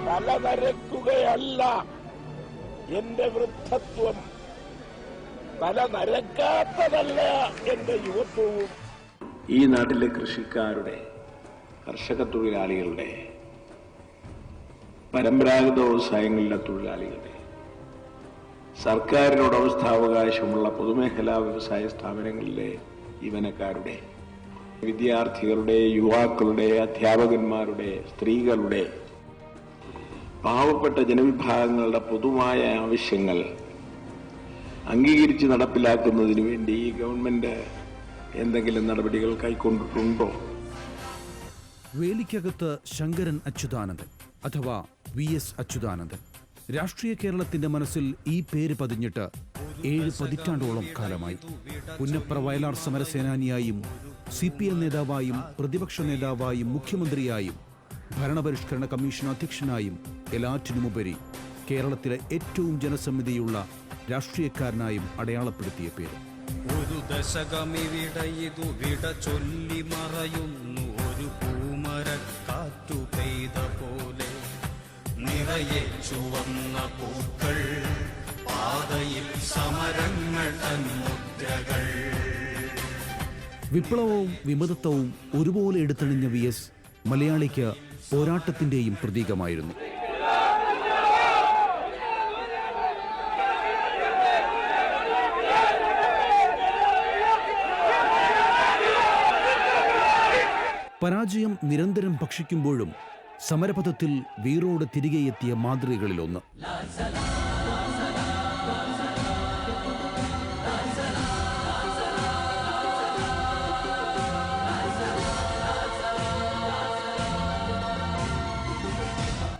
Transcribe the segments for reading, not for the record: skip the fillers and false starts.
തലനരക്കുകയല്ല എന്റെ വൃദ്ധത്വം, തല നരക്കാത്തതല്ല എന്റെ യുവത്വവും. ഈ നാട്ടിലെ കൃഷിക്കാരുടെ, കർഷക തൊഴിലാളികളുടെ, പരമ്പരാഗത വ്യവസായങ്ങളിലെ തൊഴിലാളികളുടെ, സർക്കാരിന് ഉടമസ്ഥാവകാശമുള്ള പൊതുമേഖലാ വ്യവസായ സ്ഥാപനങ്ങളിലെ ജീവനക്കാരുടെ, വിദ്യാർത്ഥികളുടെ, യുവാക്കളുടെ, അധ്യാപകന്മാരുടെ, സ്ത്രീകളുടെ, പാവപ്പെട്ട ജനവിഭാഗങ്ങളുടെ പൊതുവായ ആവശ്യങ്ങൾ അംഗീകരിച്ച് നടപ്പിലാക്കുന്നതിന് വേണ്ടി ഈ ഗവൺമെന്റ് എന്തെങ്കിലും നടപടികൾ കൈക്കൊണ്ടിട്ടുണ്ടോ? വേലിക്കകത്ത് ശങ്കരൻ അച്യുതാനന്ദൻ അഥവാ VS അച്യുതാനന്ദൻ. രാഷ്ട്രീയ കേരളത്തിന്റെ മനസ്സിൽ ഈ പേര് പതിഞ്ഞിട്ട് 7 പതിറ്റാണ്ടോളം കാലമായി. പുന്നപ്ര വയലാർ സമരസേനാനിയായും CPM നേതാവായും പ്രതിപക്ഷ നേതാവായും മുഖ്യമന്ത്രിയായും ഭരണപരിഷ്കരണ കമ്മീഷൻ അധ്യക്ഷനായും എല്ലാറ്റിനുമുപരി കേരളത്തിലെ ഏറ്റവും ജനസമ്മിതിയുള്ള രാഷ്ട്രീയക്കാരനായും അടയാളപ്പെടുത്തിയ പേര്. ഒരു ദശകമിവിടയിതു വിട ചൊല്ലി മറയുന്നു ഒരു പൂമരക്കാറ്റു പെയ്ത പോലെ, നിറയെ ചുവന്ന പൂക്കൾ, പാതയിൽ സമരങ്ങൾ തന്മുദ്രകൾ. വിപ്ലവവും വിമതത്വവും ഒരുപോലെ എടുത്തണിഞ്ഞ VS മലയാളിക്ക് പോരാട്ടത്തിന്റെയും പ്രതീകമായിരുന്നു. പരാജയം നിരന്തരം ഭക്ഷിക്കുമ്പോഴും സമരപഥത്തിൽ വീറോട് തിരികെ എത്തിയ മാതൃകകളിലൊന്ന്.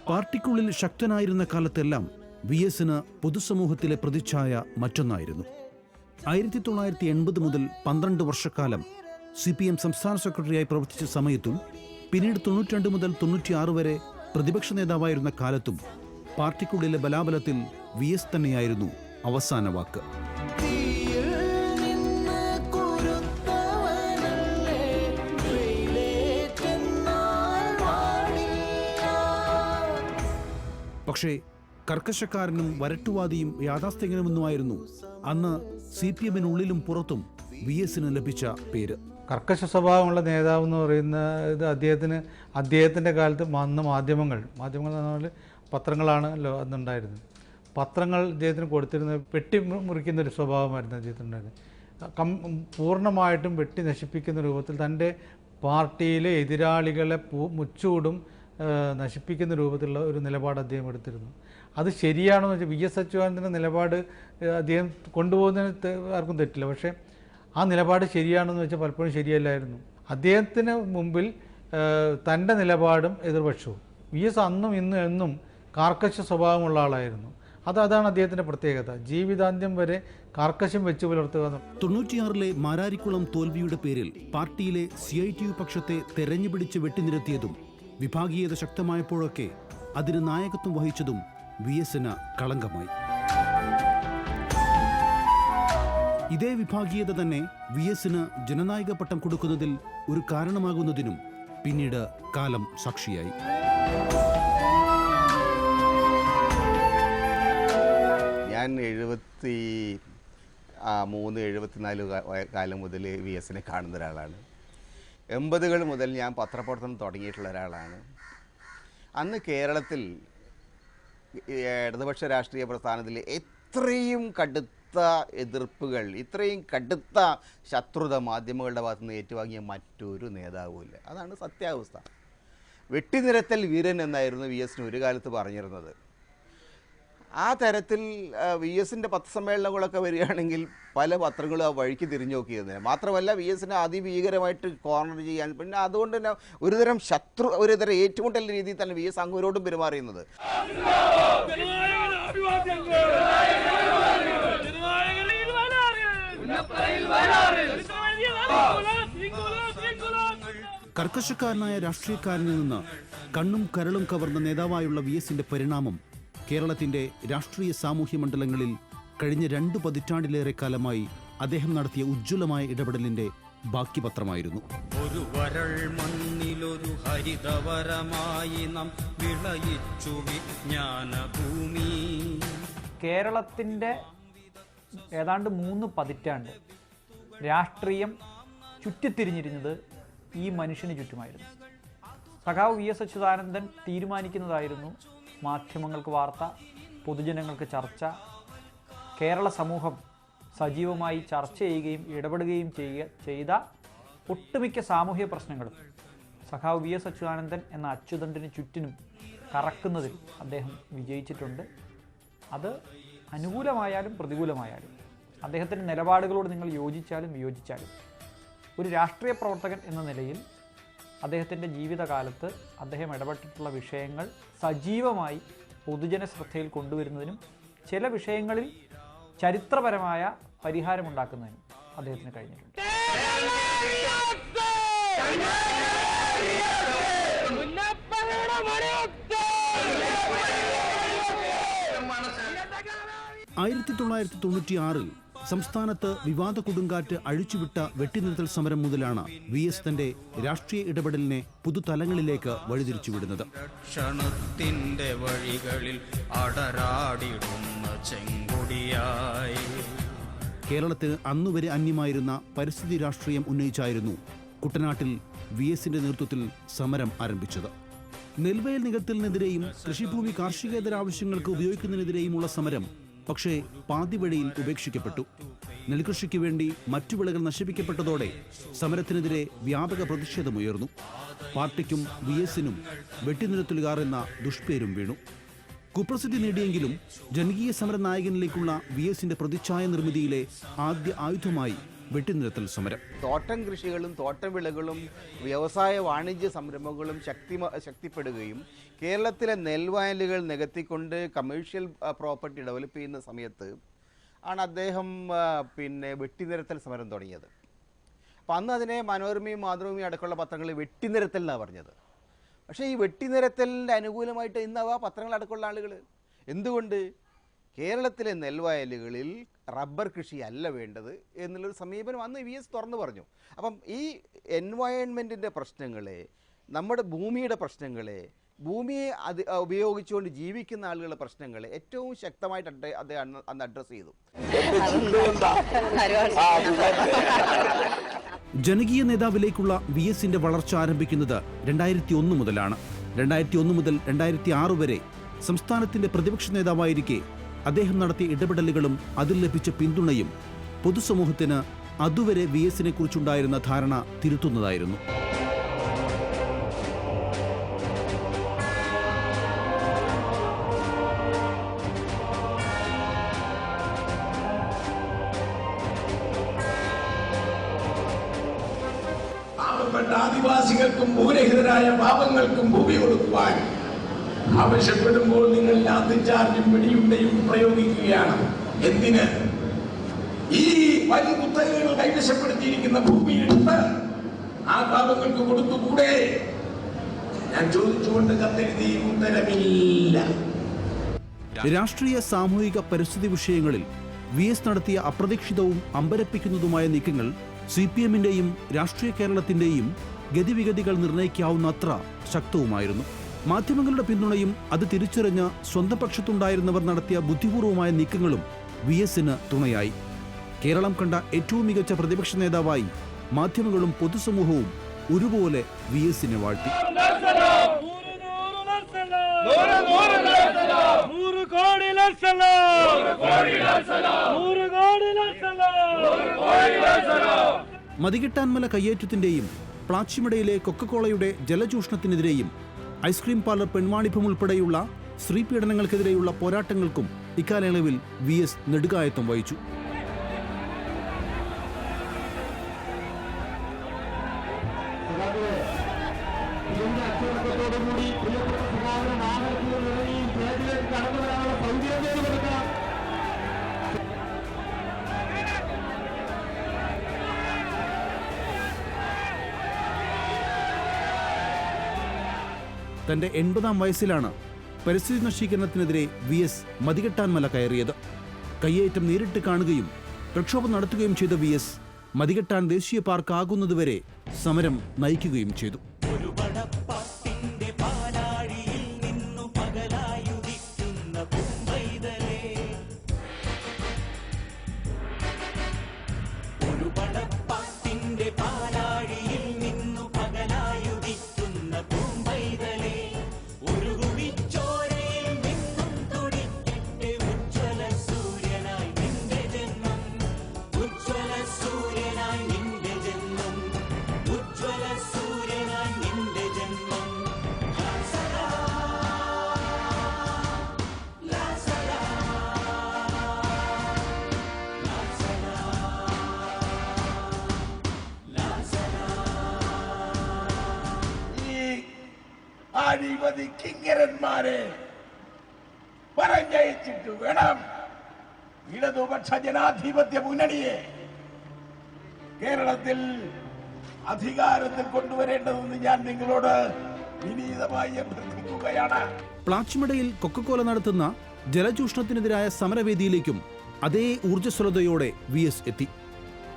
പാർട്ടിക്കുള്ളിൽ ശക്തനായിരുന്ന കാലത്തെല്ലാം VSന് പൊതുസമൂഹത്തിലെ പ്രതിച്ഛായ മറ്റൊന്നായിരുന്നു. 1980 മുതൽ 12 വർഷക്കാലം CPM സംസ്ഥാന സെക്രട്ടറിയായി പ്രവർത്തിച്ച സമയത്തും പിന്നീട് 92 മുതൽ 96 വരെ പ്രതിപക്ഷ നേതാവായിരുന്ന കാലത്തും പാർട്ടിക്കുള്ളിലെ ബലാബലത്തിൽ VS തന്നെയായിരുന്നു അവസാന വാക്ക്. പക്ഷേ കർക്കശക്കാരനും വരട്ടുവാദിയും യാഥാസ്ഥികനുമെന്നുമായിരുന്നു അന്ന് CPMനുള്ളിലും പുറത്തും VSന് ലഭിച്ച പേര്. കർക്കശ സ്വഭാവമുള്ള നേതാവ് എന്ന് പറയുന്നത് അദ്ദേഹത്തിൻ്റെ കാലത്ത് വന്ന മാധ്യമങ്ങൾ എന്ന് പറഞ്ഞാൽ പത്രങ്ങളാണല്ലോ അന്നുണ്ടായിരുന്നത്. പത്രങ്ങൾ അദ്ദേഹത്തിന് കൊടുത്തിരുന്ന വെട്ടി മുറിക്കുന്നൊരു സ്വഭാവമായിരുന്നു അദ്ദേഹത്തിനുണ്ടായിരുന്നത്. പൂർണ്ണമായിട്ടും വെട്ടി നശിപ്പിക്കുന്ന രൂപത്തിൽ തൻ്റെ പാർട്ടിയിലെ എതിരാളികളെ മുച്ചൂടും നശിപ്പിക്കുന്ന രൂപത്തിലുള്ള ഒരു നിലപാട് അദ്ദേഹം എടുത്തിരുന്നു. അത് ശരിയാണെന്ന് വെച്ചാൽ VS അച്യുതാനന്ദൻ്റെ നിലപാട് അദ്ദേഹം കൊണ്ടുപോകുന്നതിന് ആർക്കും തെറ്റില്ല. പക്ഷേ ആ നിലപാട് ശരിയാണെന്ന് വെച്ചാൽ പലപ്പോഴും ശരിയല്ലായിരുന്നു. അദ്ദേഹത്തിന് മുമ്പിൽ തൻ്റെ നിലപാടും എതിർപക്ഷവും. VS അന്നും ഇന്നും എന്നും കാർക്കശ സ്വഭാവമുള്ള ആളായിരുന്നു. അതാണ് അദ്ദേഹത്തിൻ്റെ പ്രത്യേകത. ജീവിതാന്ത്യം വരെ കാർക്കശം വെച്ച് പുലർത്തുക. 96 മാരാരിക്കുളം തോൽവിയുടെ പേരിൽ പാർട്ടിയിലെ CITU പക്ഷത്തെ തെരഞ്ഞുപിടിച്ച് വെട്ടിനിരത്തിയതും വിഭാഗീയത ശക്തമായപ്പോഴൊക്കെ അതിന് നായകത്വം വഹിച്ചതും VSന് കളങ്കമായി. ഇതേ വിഭാഗീയത തന്നെ VSന് ജനനായക പട്ടം കൊടുക്കുന്നതിൽ ഒരു കാരണമാകുന്നതിനും പിന്നീട് കാലം സാക്ഷിയായി. ഞാൻ 73-74 കാലം മുതൽ VSനെ കാണുന്ന ഒരാളാണ്. 80കൾ മുതൽ ഞാൻ പത്രപ്രവർത്തനം തുടങ്ങിയിട്ടുള്ള ഒരാളാണ്. അന്ന് കേരളത്തിൽ ഇടതുപക്ഷ രാഷ്ട്രീയ പ്രസ്ഥാനത്തിൽ ഇത്രയും കടുത്ത എതിർപ്പുകൾ, ഇത്രയും കടുത്ത ശത്രുത മാധ്യമങ്ങളുടെ ഭാഗത്തുനിന്ന് ഏറ്റുവാങ്ങിയ മറ്റൊരു നേതാവുമില്ല. അതാണ് സത്യാവസ്ഥ. വെട്ടിനിരത്തൽ വീരൻ എന്നായിരുന്നു VSന് ഒരു കാലത്ത് പറഞ്ഞിരുന്നത്. ആ തരത്തിൽ VSൻ്റെ പത്രസമ്മേളനങ്ങളൊക്കെ വരികയാണെങ്കിൽ പല പത്രങ്ങളും ആ വഴിക്ക് തിരിഞ്ഞു നോക്കിയത്. മാത്രമല്ല VSനെ അതിഭീകരമായിട്ട് കോർണർ ചെയ്യാൻ, പിന്നെ അതുകൊണ്ട് തന്നെ ഒരുതരം ഏറ്റുമുട്ടൽ രീതിയിൽ തന്നെ VS അങ്ങോരോടും പെരുമാറിയുന്നത്. കർക്കശക്കാരനായ രാഷ്ട്രീയക്കാരനിൽ നിന്ന് കണ്ണും കരളും കവർന്ന നേതാവായുള്ള VSന്റെ പരിണാമം കേരളത്തിന്റെ രാഷ്ട്രീയ സാമൂഹ്യ മണ്ഡലങ്ങളിൽ കഴിഞ്ഞ 2 പതിറ്റാണ്ടിലേറെ കാലമായി അദ്ദേഹം നടത്തിയ ഉജ്ജ്വലമായ ഇടപെടലിന്റെ ബാക്കി പത്രമായിരുന്നു. ഒരു വരൾ മണ്ണിലൊരു ഹരിതവരമായി നാം വിളയിച്ചു വിജ്ഞാനഭൂമി. കേരളത്തിൻ്റെ ഏതാണ്ട് 3 പതിറ്റാണ്ട് രാഷ്ട്രീയം ചുറ്റിത്തിരിഞ്ഞിരുന്നത് ഈ മനുഷ്യന് ചുറ്റുമായിരുന്നു. സഖാവ് VS അച്യുതാനന്ദൻ തീരുമാനിക്കുന്നതായിരുന്നു മാധ്യമങ്ങൾക്ക് വാർത്ത, പൊതുജനങ്ങൾക്ക് ചർച്ച. കേരള സമൂഹം സജീവമായി ചർച്ച ചെയ്യുകയും ഇടപെടുകയും ചെയ്ത ഒട്ടുമിക്ക സാമൂഹ്യ പ്രശ്നങ്ങളും സഖാവ് VS അച്യുതാനന്ദൻ എന്ന അച്യുതണ്ടിന് ചുറ്റിനും കറക്കുന്നതിൽ അദ്ദേഹം വിജയിച്ചിട്ടുണ്ട്. അത് അനുകൂലമായാലും പ്രതികൂലമായാലും അദ്ദേഹത്തിൻ്റെ നിലപാടുകളോട് നിങ്ങൾ യോജിച്ചാലും വിയോജിച്ചാലും ഒരു രാഷ്ട്രീയ പ്രവർത്തകൻ എന്ന നിലയിൽ അദ്ദേഹത്തിൻ്റെ ജീവിതകാലത്ത് അദ്ദേഹം ഇടപെട്ടിട്ടുള്ള വിഷയങ്ങൾ സജീവമായി പൊതുജന ശ്രദ്ധയിൽ കൊണ്ടുവരുന്നതിനും ചില വിഷയങ്ങളിൽ ചരിത്രപരമായ പരിഹാരമുണ്ടാക്കുന്നതിനും അദ്ദേഹത്തിന് കഴിഞ്ഞിട്ടുണ്ട്. 1996 സംസ്ഥാനത്ത് വിവാദ കൊടുങ്കാറ്റ് അഴിച്ചുവിട്ട വെട്ടിനിർത്തൽ സമരം മുതലാണ് VS തന്റെ രാഷ്ട്രീയ ഇടപെടലിനെ പുതുതലങ്ങളിലേക്ക് വഴിതിരിച്ചുവിടുന്നത്. ക്ഷണത്തിന്റെ വഴികളിൽ അടരാടിടുന്ന ചെങ്കൊടിയായി കേരളത്തിന് അന്നുവരെ അന്യമായിരുന്ന പരിസ്ഥിതി രാഷ്ട്രീയം ഉന്നയിച്ചായിരുന്നു കുട്ടനാട്ടിൽ VSന്റെ നേതൃത്വത്തിൽ സമരം ആരംഭിച്ചത്. നെൽവയൽ നികത്തലിനെതിരെയും കൃഷിഭൂമി കാർഷികേതര ആവശ്യങ്ങൾക്ക് ഉപയോഗിക്കുന്നതിനെതിരെയുമുള്ള സമരം പക്ഷേ പാതിവഴിയിൽ ഉപേക്ഷിക്കപ്പെട്ടു. നെൽകൃഷിക്ക് വേണ്ടി മറ്റു വിളകൾ നശിപ്പിക്കപ്പെട്ടതോടെ സമരത്തിനെതിരെ വ്യാപക പ്രതിഷേധമുയർന്നു. പാർട്ടിക്കും VSനും വെട്ടിനിരത്തലുകാർ എന്ന ദുഷ്പേരും വീണു. കുപ്രസിദ്ധി നേടിയെങ്കിലും ജനകീയ സമര നായകനിലേക്കുള്ള VSന്റെ പ്രതിച്ഛായ നിർമ്മിതിയിലെ ആദ്യ ആയുധമായി വെട്ടിനിരത്തൽ സമരം. തോട്ടം കൃഷികളും തോട്ടം വിളകളും വ്യവസായ വാണിജ്യ സംരംഭങ്ങളും ശക്തിപ്പെടുകയും കേരളത്തിലെ നെൽവയലുകൾ നികത്തിക്കൊണ്ട് കമേഴ്ഷ്യൽ പ്രോപ്പർട്ടി ഡെവലപ്പ് ചെയ്യുന്ന സമയത്ത് ആണ് അദ്ദേഹം വെട്ടിനിരത്തൽ സമരം തുടങ്ങിയത്. അപ്പം അന്ന് അതിനെ മനോരമയും മാതൃഭൂമിയും അടക്കമുള്ള പത്രങ്ങൾ വെട്ടിനിരത്തൽ എന്നാണ് പറഞ്ഞത്. പക്ഷേ ഈ വെട്ടിനിരത്തലിൻ്റെ അനുകൂലമായിട്ട് ഇന്ന് ആ പത്രങ്ങൾ അടക്കമുള്ള ആളുകൾ എന്തുകൊണ്ട് കേരളത്തിലെ നെൽവയലുകളിൽ റബ്ബർ കൃഷി അല്ല വേണ്ടത് എന്നുള്ളൊരു സമീപനം അന്ന് VS തുറന്നു പറഞ്ഞു. അപ്പം ഈ എൻവയൺമെൻറ്റിൻ്റെ പ്രശ്നങ്ങളെ, നമ്മുടെ ഭൂമിയുടെ പ്രശ്നങ്ങളെ, ഭൂമിയെ ഉപയോഗിച്ചുകൊണ്ട് ജീവിക്കുന്ന ആളുകളുടെ പ്രശ്നങ്ങളെ ഏറ്റവും ശക്തമായിട്ട് അദ്ദേഹം അന്ന് അഡ്രസ്സ് ചെയ്തു. ജനകീയ നേതാവിലേക്കുള്ള VSന്റെ വളർച്ച ആരംഭിക്കുന്നത് 2001 മുതലാണ്. 2001 മുതൽ 2006 വരെ സംസ്ഥാനത്തിന്റെ പ്രതിപക്ഷ നേതാവായിരിക്കെ അദ്ദേഹം നടത്തിയ ഇടപെടലുകളും അതിൽ ലഭിച്ച പിന്തുണയും പൊതുസമൂഹത്തിന് അതുവരെ VSനെ കുറിച്ചുണ്ടായിരുന്ന ധാരണ തിരുത്തുന്നതായിരുന്നു. പാവപ്പെട്ട ആദിവാസികൾക്കും ഭൂരഹിതരായ പാവങ്ങൾക്കും ഭൂമി കൊടുക്കുവാൻ ആവശ്യപ്പെടുമ്പോൾ നിങ്ങൾ ലാത്തിച്ചാർജും വെടിയുണ്ടയും പ്രയോഗിക്കുകയാണ്. എന്തിന്? ഈ വലിയ കുത്തകകൾ കൈവശപ്പെടുത്തിയിരിക്കുന്ന ഭൂമിയെടുത്ത് ആ പാവങ്ങൾക്ക് കൊടുത്തുകൂടെ? ഞാൻ ചോദിച്ചുകൊണ്ട് കത്തെഴുതി ഉത്തരമില്ല. രാഷ്ട്രീയ, സാമൂഹിക, പരിസ്ഥിതി വിഷയങ്ങളിൽ VS നടത്തിയ അപ്രതീക്ഷിതവും അമ്പരപ്പിക്കുന്നതുമായ നീക്കങ്ങൾ CPMന്റെയും രാഷ്ട്രീയ കേരളത്തിന്റെയും ഗതിവിഗതികൾ നിർണ്ണയിക്കാവുന്നത്ര ശക്തവുമായിരുന്നു. മാധ്യമങ്ങളുടെ പിന്തുണയും അത് തിരിച്ചറിഞ്ഞ് സ്വന്തം പക്ഷത്തുണ്ടായിരുന്നവർ നടത്തിയ ബുദ്ധിപൂർവമായ നീക്കങ്ങളും VSന് തുണയായി. കേരളം കണ്ട ഏറ്റവും മികച്ച പ്രതിപക്ഷ നേതാവായി മാധ്യമങ്ങളും പൊതുസമൂഹവും ഒരുപോലെ VSനെ വാഴ്ത്തി. മതികെട്ടാൻമല കയ്യേറ്റത്തിന്റെയും പ്ലാച്ചിമടയിലെ കൊക്കക്കോളയുടെ ജലചൂഷണത്തിനെതിരെയും ഐസ്ക്രീം പാർലർ പെൺവാണിഭം ഉൾപ്പെടെയുള്ള സ്ത്രീപീഡനങ്ങൾക്കെതിരെയുള്ള പോരാട്ടങ്ങൾക്കും ഇക്കാലയളവിൽ VS നെടുകായത്വം വഹിച്ചു. തന്റെ 80ാം വയസ്സിലാണ് പരിസ്ഥിതി നശീകരണത്തിനെതിരെ VS മതികെട്ടാൻമല കയറിയത്. കയ്യേറ്റം നേരിട്ട് കാണുകയും പ്രക്ഷോഭം നടത്തുകയും ചെയ്ത VS മതികെട്ടാൻ ദേശീയ പാർക്ക് ആകുന്നതുവരെ സമരം നയിക്കുകയും ചെയ്തു. അഴിമതി കിങ്കരന്മാരെ പറഞ്ഞയച്ചിട്ട് വേണം ഇടതുപക്ഷ ജനാധിപത്യ മുന്നണിയെ കേരളത്തിൽ അധികാരത്തിൽ കൊണ്ടുവരേണ്ടതെന്ന് ഞാൻ നിങ്ങളോട് വിനീതമായി അഭ്യർത്ഥിക്കുകയാണ്. പ്ലാച്ചിമടയിൽ കൊക്കക്കോല നടത്തുന്ന ജലചൂഷണത്തിനെതിരായ സമരവേദിയിലേക്കും അതേ ഊർജ്ജസ്വലതയോടെ VS എത്തി.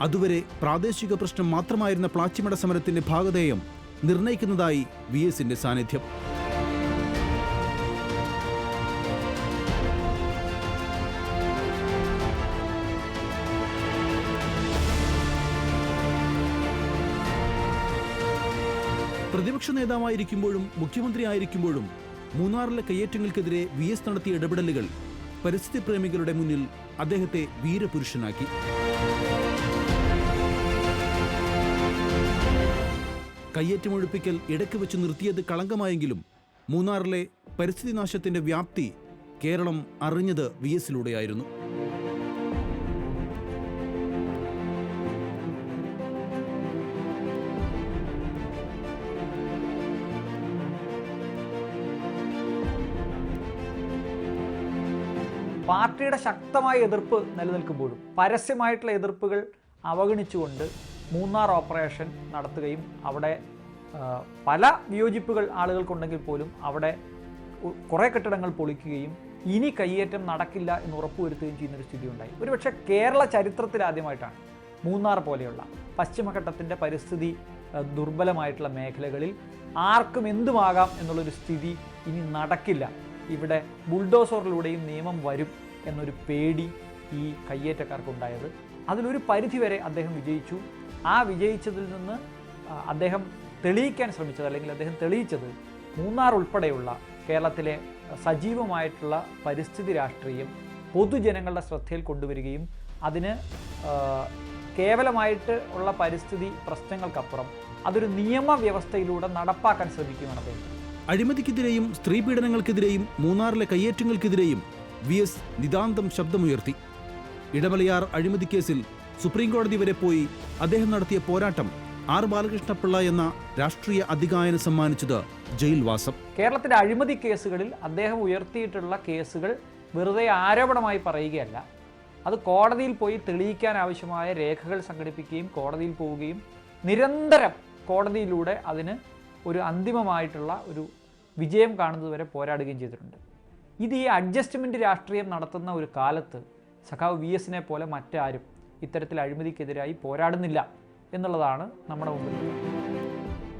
അതുവരെ പ്രാദേശിക പ്രശ്നം മാത്രമായിരുന്ന പ്ലാച്ചിമട സമരത്തിന്റെ ഭാഗധേയം നിർണയിക്കുന്നതായി VSന്റെ സാന്നിധ്യം. പ്രതിപക്ഷ നേതാവായിരിക്കുമ്പോഴും മുഖ്യമന്ത്രിയായിരിക്കുമ്പോഴും മൂന്നാറിലെ കയ്യേറ്റങ്ങൾക്കെതിരെ VS നടത്തിയ ഇടപെടലുകൾ പരിസ്ഥിതി പ്രേമികളുടെ മുന്നിൽ അദ്ദേഹത്തെ വീരപുരുഷനാക്കി. കയ്യേറ്റമൊഴിപ്പിക്കൽ ഇടയ്ക്ക് വെച്ച് നിർത്തിയത് കളങ്കമായെങ്കിലും മൂന്നാറിലെ പരിസ്ഥിതി നാശത്തിന്റെ വ്യാപ്തി കേരളം അറിഞ്ഞത് VSലൂടെയായിരുന്നു. പാർട്ടിയുടെ ശക്തമായ എതിർപ്പ് നിലനിൽക്കുമ്പോഴും പരസ്യമായിട്ടുള്ള എതിർപ്പുകൾ അവഗണിച്ചുകൊണ്ട് മൂന്നാർ ഓപ്പറേഷൻ നടത്തുകയും അവിടെ പല വിയോജിപ്പുകൾ ആളുകൾക്കുണ്ടെങ്കിൽ പോലും അവിടെ കുറേ കെട്ടിടങ്ങൾ പൊളിക്കുകയും ഇനി കയ്യേറ്റം നടക്കില്ല എന്ന് ഉറപ്പുവരുത്തുകയും ചെയ്യുന്നൊരു സ്ഥിതി ഉണ്ടായി. ഒരുപക്ഷെ കേരള ചരിത്രത്തിലാദ്യമായിട്ടാണ് മൂന്നാർ പോലെയുള്ള പശ്ചിമഘട്ടത്തിൻ്റെ പരിസ്ഥിതി ദുർബലമായിട്ടുള്ള മേഖലകളിൽ ആർക്കും എന്തുമാകാം എന്നുള്ളൊരു സ്ഥിതി ഇനി നടക്കില്ല, ഇവിടെ ബുൾഡോസറിലൂടെയും നിയമം വരും എന്നൊരു പേടി ഈ കയ്യേറ്റക്കാർക്കുണ്ടായത്. അതിലൊരു പരിധിവരെ അദ്ദേഹം വിജയിച്ചു. ആ വിജയിച്ചതിൽ നിന്ന് അദ്ദേഹം തെളിയിക്കാൻ ശ്രമിച്ചത്, അല്ലെങ്കിൽ അദ്ദേഹം തെളിയിച്ചത്, മൂന്നാർ ഉൾപ്പെടെയുള്ള കേരളത്തിലെ സജീവമായിട്ടുള്ള പരിസ്ഥിതി രാഷ്ട്രീയം പൊതുജനങ്ങളുടെ ശ്രദ്ധയിൽ കൊണ്ടുവരികയും അതിന് കേവലമായിട്ട് ഉള്ള പരിസ്ഥിതി പ്രശ്നങ്ങൾക്കപ്പുറം അതൊരു നിയമവ്യവസ്ഥയിലൂടെ നടപ്പാക്കാൻ ശ്രമിക്കുകയാണ് അദ്ദേഹം. അഴിമതിക്കെതിരെയും സ്ത്രീപീഡനങ്ങൾക്കെതിരെയും മൂന്നാറിലെ കയ്യേറ്റങ്ങൾക്കെതിരെയും VS നിതാന്തം ശബ്ദമുയർത്തി. ഇടമലയാർ അഴിമതി കേസിൽ സുപ്രീംകോടതി വരെ പോയി അദ്ദേഹം നടത്തിയ പോരാട്ടം R ബാലകൃഷ്ണപിള്ള എന്ന രാഷ്ട്രീയ അധികായന് സമ്മാനിച്ചത് ജയിൽവാസം. കേരളത്തിലെ അഴിമതി കേസുകളിൽ അദ്ദേഹം ഉയർത്തിയിട്ടുള്ള കേസുകൾ വെറുതെ ആരോപണമായി പറയുകയല്ല, അത് കോടതിയിൽ പോയി തെളിയിക്കാൻ ആവശ്യമായ രേഖകൾ സംഘടിപ്പിക്കുകയും കോടതിയിൽ പോവുകയും നിരന്തരം കോടതിയിലൂടെ അതിന് ഒരു അന്തിമമായിട്ടുള്ള ഒരു വിജയം കാണുന്നതുവരെ പോരാടുകയും ചെയ്തിട്ടുണ്ട്. ഇത് ഈ അഡ്ജസ്റ്റ്മെൻറ്റ് രാഷ്ട്രീയം നടത്തുന്ന ഒരു കാലത്ത് സഖാവ് VSനെ പോലെ മറ്റാരും ഇത്തരത്തിൽ അഴിമതിക്കെതിരായി പോരാടുന്നില്ല എന്നുള്ളതാണ് നമ്മുടെ മുമ്പിൽ.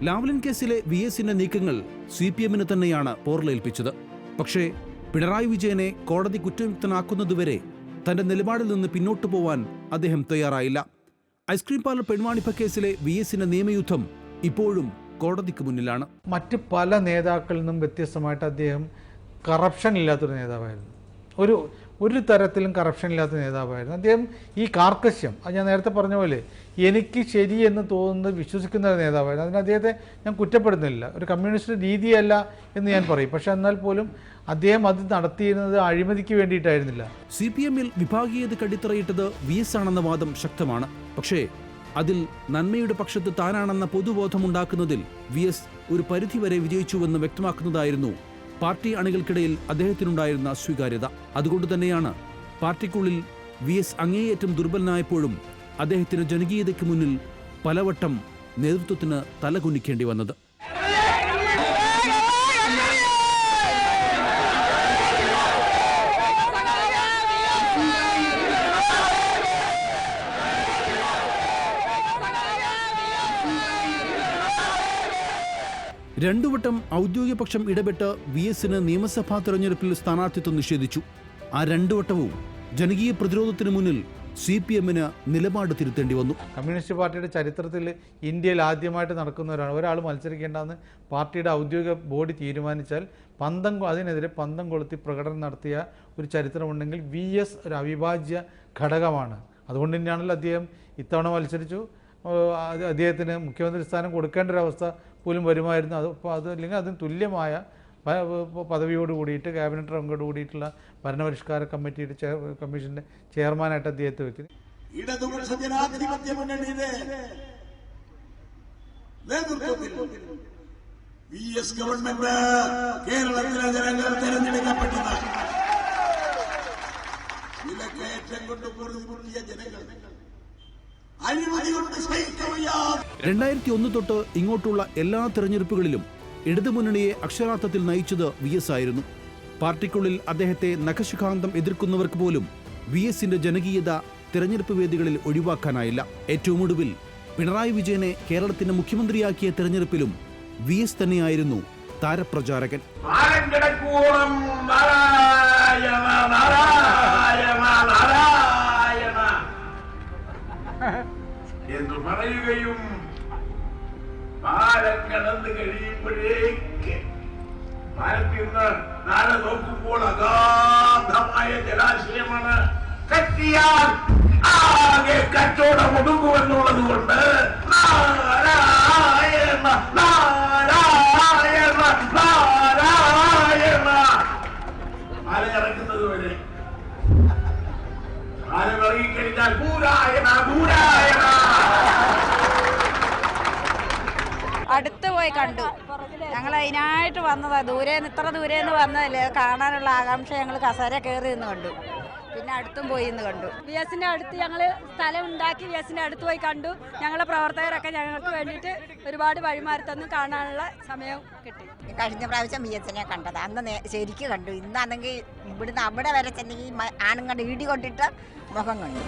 ലാവ്ലിൻ കേസിലെ VSന്റെ നീക്കങ്ങൾ CPMന് തന്നെയാണ് പോർലേൽപ്പിച്ചത്. പക്ഷേ പിണറായി വിജയനെ കോടതി കുറ്റവിമുക്തനാക്കുന്നതുവരെ തന്റെ നിലപാടിൽ നിന്ന് പിന്നോട്ടു പോവാൻ അദ്ദേഹം തയ്യാറായില്ല. ഐസ്ക്രീം പാർലർ പെൺവാണിഭ കേസിലെ VSന്റെ നിയമയുദ്ധം ഇപ്പോഴും കോടതിക്ക് മുന്നിലാണ്. മറ്റ് പല നേതാക്കളിൽ നിന്നും വ്യത്യസ്തമായിട്ട് അദ്ദേഹം കറപ്ഷൻ ഇല്ലാത്തൊരു നേതാവായിരുന്നു. ഒരു തരത്തിലും കറപ്ഷൻ ഇല്ലാത്ത നേതാവായിരുന്നു അദ്ദേഹം. ഈ കാർക്കശ്യം, അത് ഞാൻ നേരത്തെ പറഞ്ഞ പോലെ എനിക്ക് ശരിയെന്ന് തോന്നുന്നത് വിശ്വസിക്കുന്ന ഒരു നേതാവായിരുന്നു. അതിന് അദ്ദേഹത്തെ ഞാൻ കുറ്റപ്പെടുന്നില്ല, ഒരു കമ്മ്യൂണിസ്റ്റ് രീതിയല്ല എന്ന് ഞാൻ പറയും. പക്ഷെ എന്നാൽ പോലും അദ്ദേഹം അത് നടത്തിയിരുന്നത് അഴിമതിക്ക് വേണ്ടിയിട്ടായിരുന്നില്ല. CPMൽ വിഭാഗീയത കടിത്തറയിട്ടത് VS ആണെന്ന വാദം ശക്തമാണ്. പക്ഷേ അതിൽ നന്മയുടെ പക്ഷത്ത് താനാണെന്ന പൊതുബോധമുണ്ടാക്കുന്നതിൽ VS ഒരു പരിധിവരെ വിജയിച്ചുവെന്ന് വ്യക്തമാക്കുന്നതായിരുന്നു പാർട്ടി അണികൾക്കിടയിൽ അദ്ദേഹത്തിനുണ്ടായിരുന്ന സ്വീകാര്യത. അതുകൊണ്ട് തന്നെയാണ് പാർട്ടിക്കുള്ളിൽ VS അങ്ങേയറ്റം ദുർബലനായപ്പോഴും അദ്ദേഹത്തിന് ജനകീയതയ്ക്ക് മുന്നിൽ പലവട്ടം നേതൃത്വത്തിന് തലകുനിക്കേണ്ടി വന്നത്. രണ്ടുവട്ടം ഔദ്യോഗിക പക്ഷം ഇടപെട്ട് VS-ന് നിയമസഭാ തെരഞ്ഞെടുപ്പിൽ സ്ഥാനാർത്ഥിത്വം നിഷേധിച്ചു. ആ രണ്ടുവട്ടവും ജനകീയ പ്രതിരോധത്തിന് മുന്നിൽ CPM-ന് നിലപാട് തിരുത്തേണ്ടി വന്നു. കമ്മ്യൂണിസ്റ്റ് പാർട്ടിയുടെ ചരിത്രത്തിൽ ഇന്ത്യയിൽ ആദ്യമായിട്ട് നടക്കുന്ന ഒരാൾ മത്സരിക്കേണ്ടെന്ന് പാർട്ടിയുടെ ഔദ്യോഗിക ബോഡി തീരുമാനിച്ചാൽ അതിനെതിരെ പന്തം കൊളുത്തി പ്രകടനം നടത്തിയ ഒരു ചരിത്രമുണ്ടെങ്കിൽ VS ഒരു അവിഭാജ്യ ഘടകമാണ്. അതുകൊണ്ട് തന്നെയാണല്ലോ അദ്ദേഹം ഇത്തവണ മത്സരിച്ചു. അദ്ദേഹത്തിന് മുഖ്യമന്ത്രി സ്ഥാനം കൊടുക്കേണ്ട ഒരവസ്ഥ പോലും വരുമായിരുന്നു. അല്ലെങ്കിൽ അതിന് തുല്യമായ പദവിയോട് കൂടിയിട്ട് ക്യാബിനറ്റ് റാങ്കോട് കൂടിയിട്ടുള്ള ഭരണപരിഷ്കാര കമ്മീഷന്റെ ചെയർമാനായിട്ട് അദ്ദേഹത്തെ വെച്ചു. ഇടതുപക്ഷ ജനാധിപത്യ മുന്നണിയുടെ നേതൃത്വത്തിൽ VS ഗവൺമെന്റ് കേരളത്തിലെ ജനങ്ങൾ തെരഞ്ഞെടുക്കപ്പെട്ടത് വിലക്കയറ്റം കൊണ്ട് പൊറുതിമുട്ടിയ ജനങ്ങൾ 2001 തൊട്ട് ഇങ്ങോട്ടുള്ള എല്ലാ തെരഞ്ഞെടുപ്പുകളിലും ഇടതുമുന്നണിയെ അക്ഷരാർത്ഥത്തിൽ നയിച്ചത് VS ആയിരുന്നു. പാർട്ടിക്കുള്ളിൽ അദ്ദേഹത്തെ നഖശിഖാന്തം എതിർക്കുന്നവർക്ക് പോലും VS-ന്റെ ജനകീയത തെരഞ്ഞെടുപ്പ് വേദികളിൽ ഒഴിവാക്കാനായില്ല. ഏറ്റവും ഒടുവിൽ പിണറായി വിജയനെ കേരളത്തിന്റെ മുഖ്യമന്ത്രിയാക്കിയ തെരഞ്ഞെടുപ്പിലും VS തന്നെയായിരുന്നു താരപ്രചാരകൻ. എന്ന് പറയുകയും പാലം കടന്നു കഴിയുമ്പോഴേക്ക് പാലത്തിൽ നിന്ന് നാളെ നോക്കുമ്പോൾ അഗാധമായ ജലാശയമാണ്. കെട്ടിയാൽ ആകെ കച്ചവടം ഒതുങ്ങുമെന്നുള്ളത് കൊണ്ട് നാരായണ നാരായണ നാരായണ പാലം ഇറക്കുന്നത് വരെ പാലം ഇറങ്ങിക്കഴിഞ്ഞാൽ ഭൂരായണ ഭൂരായണ. അടുത്ത് പോയി കണ്ടു. ഞങ്ങൾ അതിനായിട്ട് വന്നതാ. ഇത്ര ദൂരേന്ന് വന്നതല്ലേ, കാണാനുള്ള ആകാംക്ഷ ഞങ്ങൾ കസേര കയറി നിന്ന് കണ്ടു. പിന്നെ അടുത്തും പോയി നിന്ന് കണ്ടു. VS-ന്റെ അടുത്ത് ഞങ്ങൾ സ്ഥലം ഉണ്ടാക്കി VS-ന്റെ അടുത്ത് പോയി കണ്ടു. ഞങ്ങളെ പ്രവർത്തകരൊക്കെ ഞങ്ങൾക്ക് വേണ്ടിയിട്ട് ഒരുപാട് വഴിമാറി തന്നു. കാണാനുള്ള സമയം കിട്ടി. കഴിഞ്ഞ പ്രാവശ്യം VS-നെ കണ്ടത് അന്ന് ശരിക്കും കണ്ടു. ഇന്നാണെങ്കിൽ ഇവിടുന്ന് അവിടെ വരെ ചെന്നെങ്കിൽ ആണുങ്ങളുടെ ഇടി കൊണ്ടിട്ട് മുഖം കണ്ടു.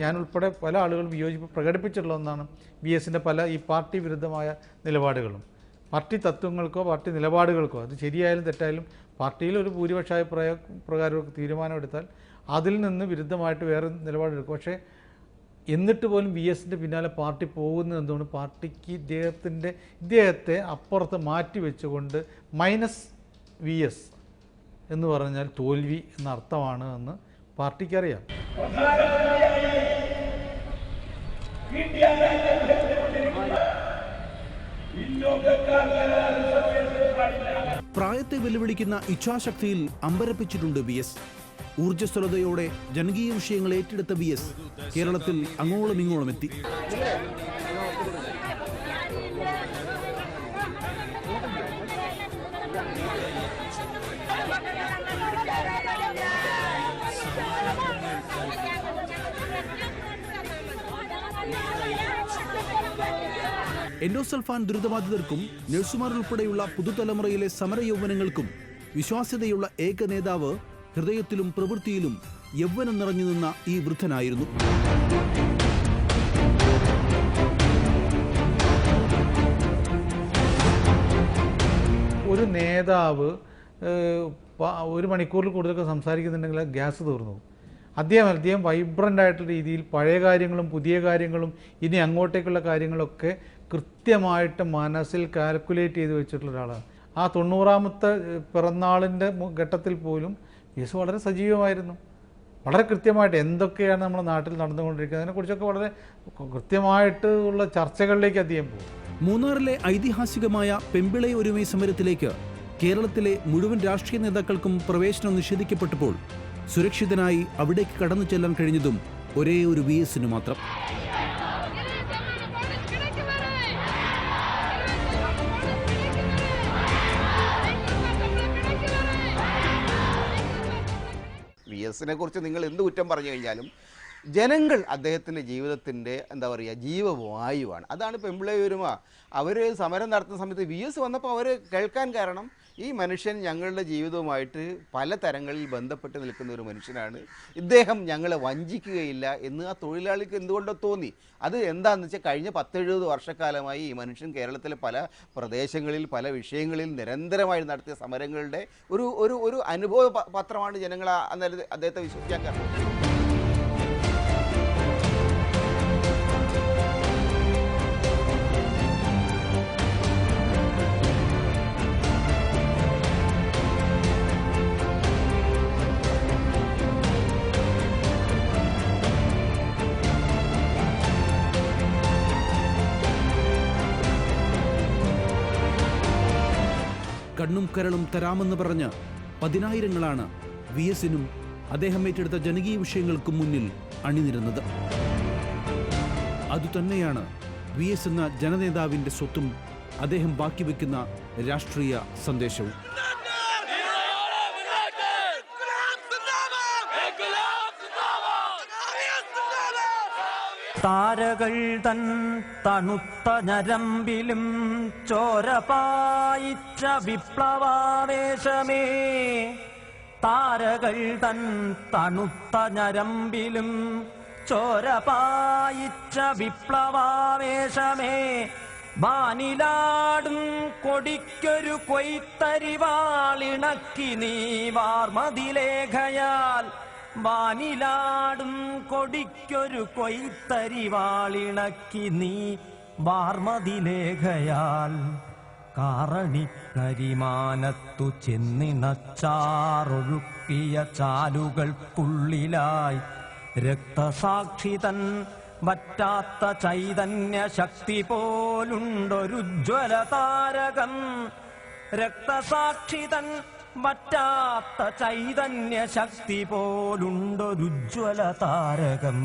ഞാൻ ഉൾപ്പെടെ പല ആളുകളും വിയോജിപ്പ് പ്രകടിപ്പിച്ചിട്ടുള്ള ഒന്നാണ് VS-ന്റെ പല ഈ പാർട്ടി വിരുദ്ധമായ നിലപാടുകളും. പാർട്ടി തത്വങ്ങൾക്കോ പാർട്ടി നിലപാടുകൾക്കോ അത് ശരിയായാലും തെറ്റായാലും പാർട്ടിയിൽ ഒരു ഭൂരിപക്ഷ പ്രകാരം തീരുമാനമെടുത്താൽ അതിൽ നിന്ന് വിരുദ്ധമായിട്ട് വേറെ നിലപാടെടുക്കും. പക്ഷേ എന്നിട്ട് പോലും VS-ന്റെ പിന്നാലെ പാർട്ടി പോകുന്നത് എന്തുകൊണ്ട് പാർട്ടിക്ക് ഇദ്ദേഹത്തെ അപ്പുറത്ത് മാറ്റി വെച്ചുകൊണ്ട് -VS എന്ന് പറഞ്ഞാൽ തോൽവി എന്ന അർത്ഥമാണ് എന്ന് പാർട്ടിക്കറിയാം. പ്രായത്തെ വെല്ലുവിളിക്കുന്ന ഇച്ഛാശക്തിയിൽ അമ്പരപ്പിച്ചിട്ടുണ്ട് VS. ഊർജ്ജസ്വലതയോടെ ജനകീയ വിഷയങ്ങൾ ഏറ്റെടുത്ത VS കേരളത്തിൽ അങ്ങോളം ഇങ്ങോളം എത്തി. എൻഡോസൾഫാൻ ദുരിതബാധിതർക്കും നഴ്സുമാർ ഉൾപ്പെടെയുള്ള പുതുതലമുറയിലെ സമരയൗവനങ്ങൾക്കും വിശ്വാസ്യതയുള്ള ഏക നേതാവ് ഹൃദയത്തിലും പ്രവൃത്തിയിലും യൗവനം നിറഞ്ഞു നിന്ന ഈ വൃദ്ധനായിരുന്നു. ഒരു നേതാവ് ഒരു മണിക്കൂറിൽ കൂടുതലൊക്കെ സംസാരിക്കുന്നുണ്ടെങ്കിൽ ഗ്യാസ് തീർന്നു. അദ്ദേഹം വൈബ്രൻ്റ് ആയിട്ടുള്ള രീതിയിൽ പഴയ കാര്യങ്ങളും പുതിയ കാര്യങ്ങളും ഇനി അങ്ങോട്ടേക്കുള്ള കാര്യങ്ങളൊക്കെ കൃത്യമായിട്ട് മനസ്സിൽ കാൽക്കുലേറ്റ് ചെയ്ത് വെച്ചിട്ടുള്ള ഒരാളാണ്. ആ 90ാമത്തെ പിറന്നാളിൻ്റെ ഘട്ടത്തിൽ പോലും VS വളരെ സജീവമായിരുന്നു. വളരെ കൃത്യമായിട്ട് എന്തൊക്കെയാണ് നമ്മുടെ നാട്ടിൽ നടന്നുകൊണ്ടിരിക്കുന്നത് അതിനെക്കുറിച്ചൊക്കെ വളരെ കൃത്യമായിട്ട് ഉള്ള ചർച്ചകളിലേക്ക് അദ്ദേഹം പോകും. മൂന്നാറിലെ ഐതിഹാസികമായ പെമ്പിളை ഒരുമൈ സമരത്തിലേക്ക് കേരളത്തിലെ മുഴുവൻ രാഷ്ട്രീയ നേതാക്കൾക്കും പ്രവേശനം നിഷേധിക്കപ്പെട്ടപ്പോൾ സുരക്ഷിതനായി അവിടേക്ക് കടന്നു ചെല്ലാൻ കഴിഞ്ഞതും ഒരേ ഒരു VS-ന് മാത്രം. എസിനെ കുറിച്ച് നിങ്ങൾ എന്ത് കുറ്റം പറഞ്ഞു കഴിഞ്ഞാലും ജനങ്ങൾ അദ്ദേഹത്തിൻ്റെ ജീവിതത്തിൻ്റെ എന്താ പറയുക ജീവവായുവാണ്. അതാണ് പെമ്പിളയൂരുമ അവർ സമരം നടത്തുന്ന സമയത്ത് VS വന്നപ്പോൾ അവർ കേൾക്കാൻ കാരണം ഈ മനുഷ്യൻ ഞങ്ങളുടെ ജീവിതവുമായിട്ട് പല തരങ്ങളിൽ ബന്ധപ്പെട്ട് നിൽക്കുന്ന ഒരു മനുഷ്യനാണ്, ഇദ്ദേഹം ഞങ്ങളെ വഞ്ചിക്കുകയില്ല എന്ന് ആ തൊഴിലാളിക്ക് എന്തുകൊണ്ടോ തോന്നി. അത് എന്താണെന്ന് വെച്ചാൽ കഴിഞ്ഞ 10-70 വർഷക്കാലമായി ഈ മനുഷ്യൻ കേരളത്തിലെ പല പ്രദേശങ്ങളിൽ പല വിഷയങ്ങളിൽ നിരന്തരമായി നടത്തിയ സമരങ്ങളുടെ ഒരു അനുഭവ പത്രമാണ് ജനങ്ങൾ അന്നേരം അദ്ദേഹത്തെ വിശ്വസിക്കാൻ കാരണം. കണ്ണും കരളും തരാമെന്ന് പറഞ്ഞ് പതിനായിരങ്ങളാണ് VSനും അദ്ദേഹം ഏറ്റെടുത്ത ജനകീയ വിഷയങ്ങൾക്കും മുന്നിൽ അണിനിരുന്നത്. അതുതന്നെയാണ് VS എന്ന ജനനേതാവിൻ്റെ സ്വത്തും അദ്ദേഹം ബാക്കി വയ്ക്കുന്ന രാഷ്ട്രീയ സന്ദേശവും. താരകൾ തൻ തണുത്ത ഞരമ്പിലും ചോരപായിച്ച വിപ്ലവാവേശമേ, താരകൾ തൻ തണുത്ത ഞരമ്പിലും ചോരപായിച്ച വിപ്ലവാവേശമേ, വാനിലാടും കൊടിക്കൊരു കൊയ്ത്തരിവാളിണക്കി നീ വാർമതിലേഖയാൽ, വാനിലാടും കൊടിക്കൊരു കൊയ്ത്തരിവാളിണക്കി നീ വാർമതിലേഖയാൽ, കാറണിക്കരിമാനത്തു ചെന്നിണച്ചാറൊഴുക്കിയ ചാലുകൾക്കുള്ളിലായി രക്തസാക്ഷിതൻ വറ്റാത്ത ചൈതന്യ ശക്തി പോലുണ്ടൊരുജ്വല താരകം, രക്തസാക്ഷിതൻ വറ്റാത്ത ചൈതന്യ ശക്തി പോലുണ്ടൊരുജ്വല താരകം.